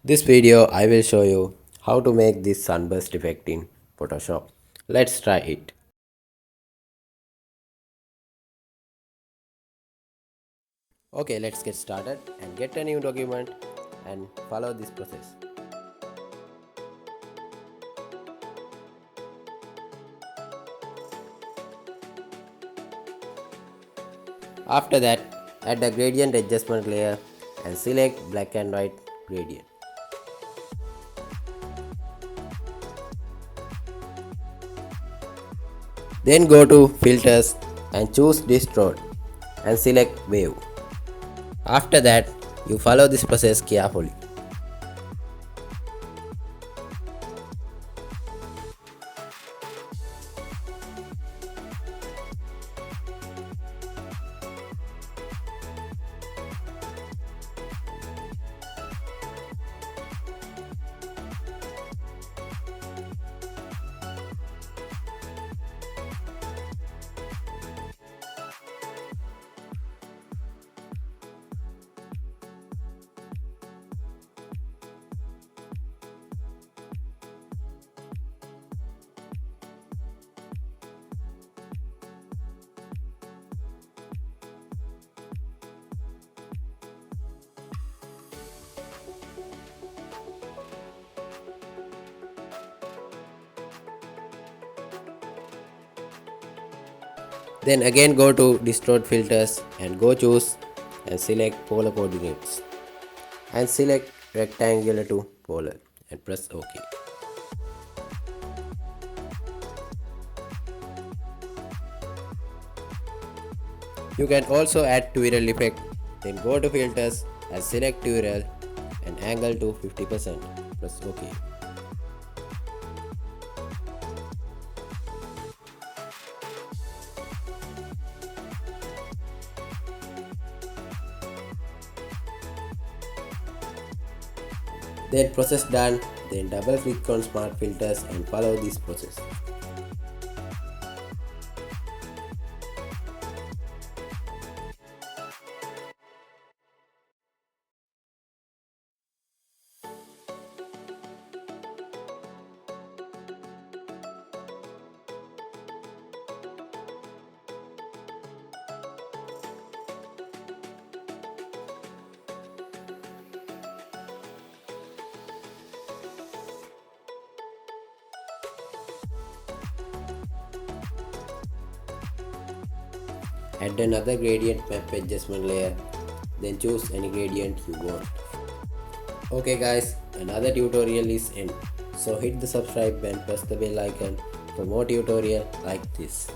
This video I will show you how to make this sunburst effect in Photoshop. Let's try it. Okay, let's get started and get a new document and follow this process. After that, add the gradient adjustment layer and select black and white gradient. Then go to filters and choose distort and select wave. After that, you follow this process carefully. Then again go to distort filters and go choose and select polar coordinates and select rectangular to polar and press OK. You can also add twirl effect. Then go to filters and select twirl and angle to 50%. Press OK. Then process done. Then double click on smart filters and follow this process. Add another gradient map adjustment layer, then choose any gradient you want. Okay guys, another tutorial is end. So hit the subscribe and press the bell icon for more tutorial like this.